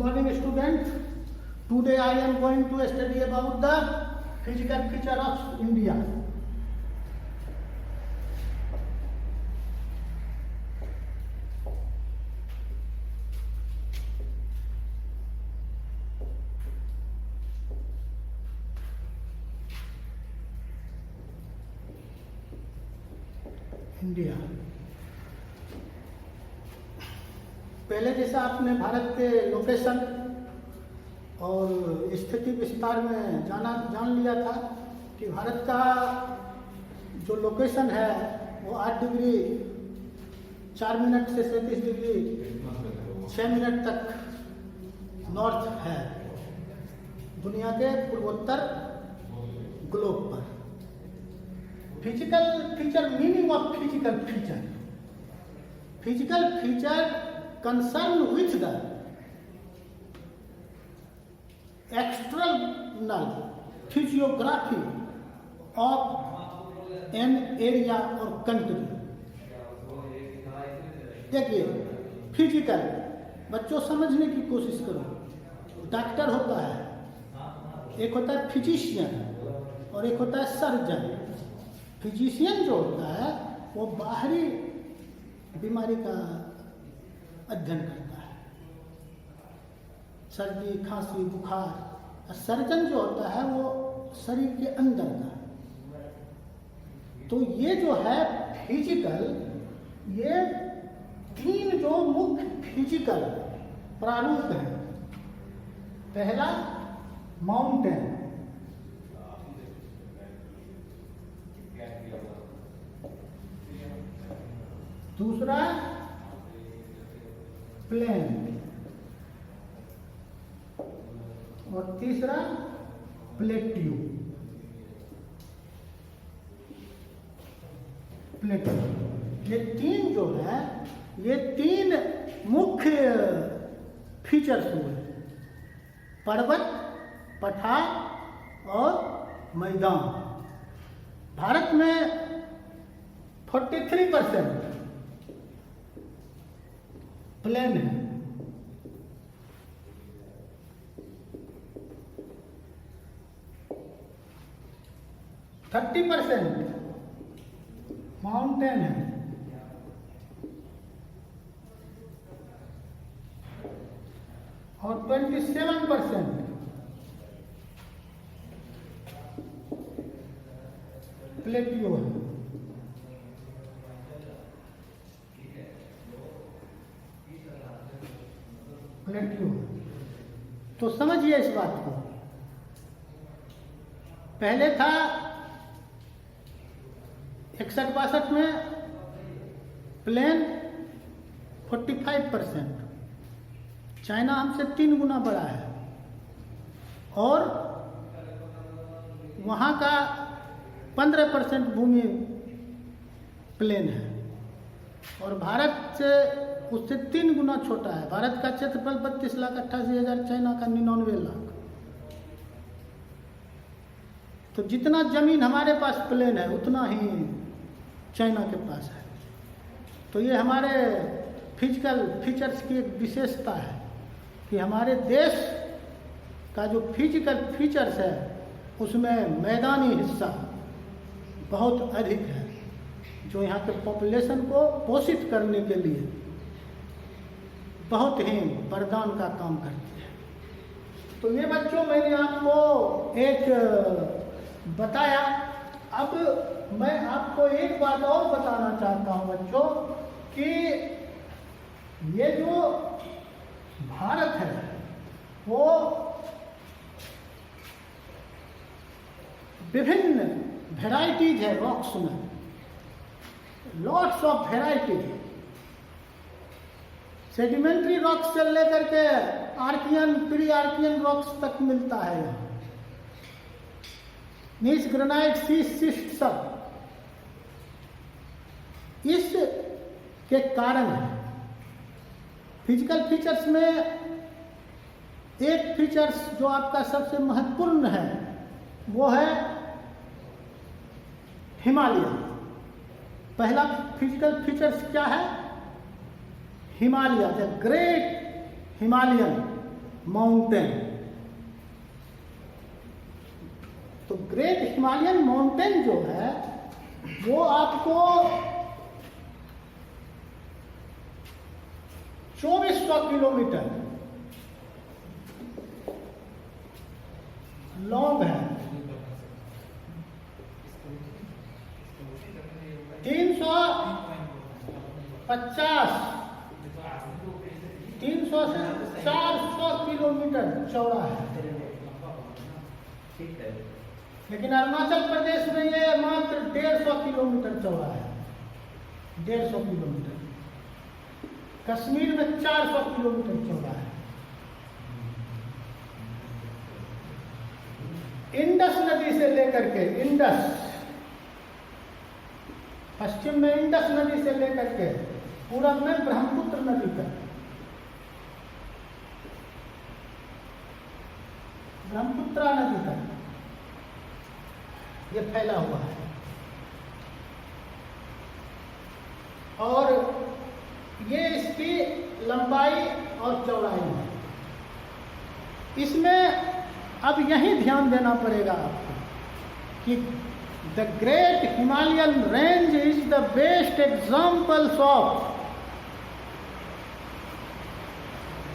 morning, students. Today I am going to study about the physical feature of India. India पहले जैसा आपने भारत के location और स्थिति विस्तार में जान लिया था कि भारत का जो लोकेशन है वो 8 डिग्री 4 मिनट से 37 डिग्री 6 मिनट तक नॉर्थ है दुनिया के पूर्वोत्तर ग्लोब पर। Physical feature, meaning of physical feature, physical feature concern with the external physiography of an area और कंट्री। देखिए फिजिकल, बच्चों समझने की कोशिश करो। डॉक्टर होता है, एक होता है फिजिशियन और एक होता है सर्जन। फिजिशियन जो होता है वो बाहरी बीमारी का अध्ययन करता है, सर्दी खांसी बुखार। सर्जन जो होता है वो शरीर के अंदर का। तो ये जो है फिजिकल, ये 3 जो मुख्य फिजिकल प्रारूप हैं। पहला माउंटेन, दूसरा प्लेन और तीसरा प्लेट्यू। ये 3 जो है, ये 3 मुख्य फीचर्स हुए। पर्वत, पठार और मैदान। भारत में 43% प्लेन है, 30% माउंटेन है, और 27% प्लेटियो है। प्लेटियो, तो समझिए इस बात को। पहले था 61-62 में प्लेन 45%, चाइना हमसे 3 गुना बड़ा है, और वहाँ का 15% भूमि प्लेन है, और भारत से उससे 3 गुना छोटा है। भारत का क्षेत्रफल 32,88,000, चाइना का 99 लाख। तो जितना जमीन हमारे पास प्लेन है उतना ही चाइना के पास है। तो ये हमारे फिजिकल फीचर्स की एक विशेषता है कि हमारे देश का जो फिजिकल फीचर्स है उसमें मैदानी हिस्सा बहुत अधिक है, जो यहाँ के पॉपुलेशन को पोषित करने के लिए बहुत ही वरदान का काम करती है। तो ये बच्चों मैंने आपको एक बताया। अब मैं आपको एक बात और बताना चाहता हूँ बच्चों कि ये जो भारत है वो विभिन्न वेराइटीज है रॉक्स में, lots of varieties. Sedimentary rocks से लेकर के आर्कियन, प्री आर्कियन रॉक्स तक मिलता है यहाँ। नीस, ग्रेनाइट, शिस्ट सब इस के कारण है। फिजिकल फीचर्स में एक फीचर्स जो आपका सबसे महत्वपूर्ण है वो है हिमालय। पहला फिजिकल फीचर्स क्या है? Himalaya, the great Himalayan mountain. तो ग्रेट हिमालयन माउंटेन जो है वो आपको 2400 किलोमीटर लॉन्ग है। 300 से 400 किलोमीटर चौड़ा है। लेकिन अरुणाचल प्रदेश में ये मात्र 150 किलोमीटर चौड़ा है। 150 किलोमीटर। कश्मीर में 400 किलोमीटर चौड़ा है। इंडस नदी से लेकर के पश्चिम में इंडस नदी से लेकर के पूरब में ब्रह्मपुत्र नदी तक, ब्रह्मपुत्रा नदी तक ये फैला हुआ है। और ये इसकी लंबाई और चौड़ाई है। इसमें अब यही ध्यान देना पड़ेगा आपको कि the great Himalayan range is the best examples of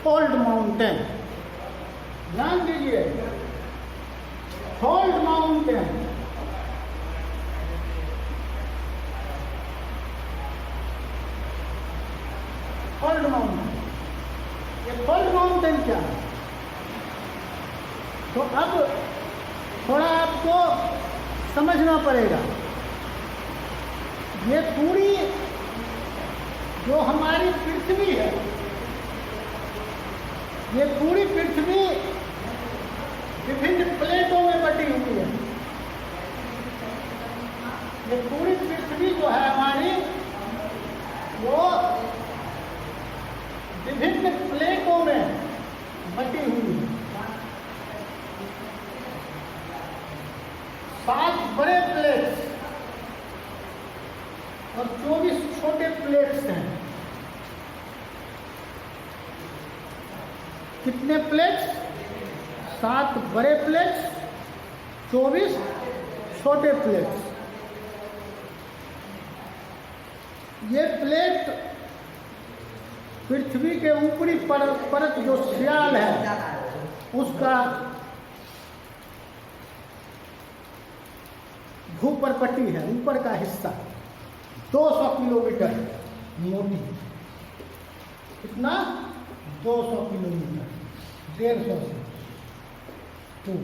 fold mountain. ध्यान दीजिए, फोल्ड माउंटेन। फोल्ड माउंटेन, ये फोल्ड माउंटेन क्या है? तो अब थोड़ा आपको समझना पड़ेगा। ये पूरी जो हमारी पृथ्वी है, ये पूरी पृथ्वी विभिन्न प्लेटों में बटी हुई है। ये पूरी पृथ्वी जो है हमारी, वो विभिन्न प्लेटों में बटी हुई है। 7 बड़े प्लेट्स और 24 छोटे प्लेट्स हैं। कितने प्लेट्स? 7 बड़े प्लेट्स, 24 छोटे प्लेट्स। ये प्लेट पृथ्वी के ऊपरी परत जो सियाल है उसका भूपरपट्टी है, ऊपर का हिस्सा 200 किलोमीटर मोटी। कितना? 200 किलोमीटर, 150 से 2।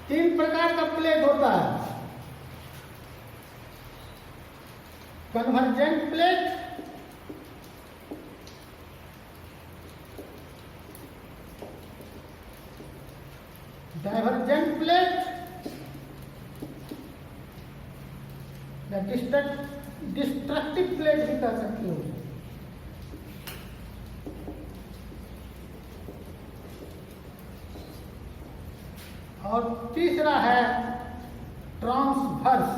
3 प्रकार का प्लेट होता है। कन्वर्जेंट प्लेट, डाइवर्जेंट प्लेट या डिस्ट्रक्टिव प्लेट भी कर सकते हो। और तीसरा है ट्रांसवर्स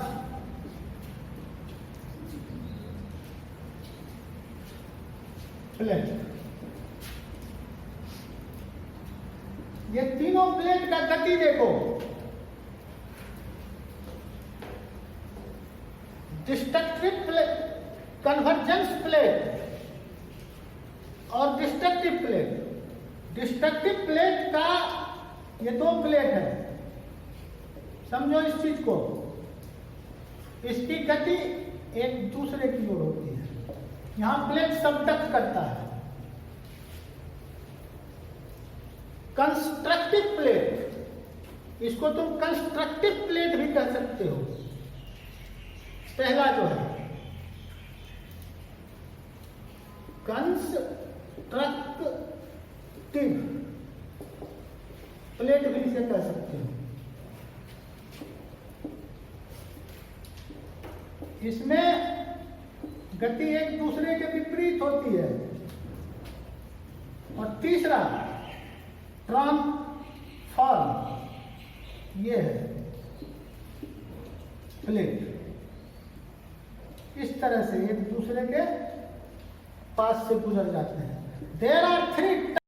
प्लेट। ये तीनों प्लेट का गति देखो। डिस्ट्रक्टिव प्लेट, कन्वर्जेंस प्लेट और डिस्ट्रक्टिव प्लेट। डिस्ट्रक्टिव प्लेट का ये 2 प्लेट है। समझो इस चीज को। इसकी गति एक दूसरे की ओर होती है। यहां प्लेट सबडक्ट करता है। कंस्ट्रक्टिव प्लेट, इसको तुम कंस्ट्रक्टिव प्लेट भी कह सकते हो। पहला जो है कंस्ट्रक्टिव प्लेट भी इसे कह सकते हो। इसमें गति एक दूसरे के विपरीत होती है। और तीसरा ट्रांसफॉर्म, ये है प्लेट। इस तरह से एक दूसरे के पास से गुजर जाते हैं। There are 3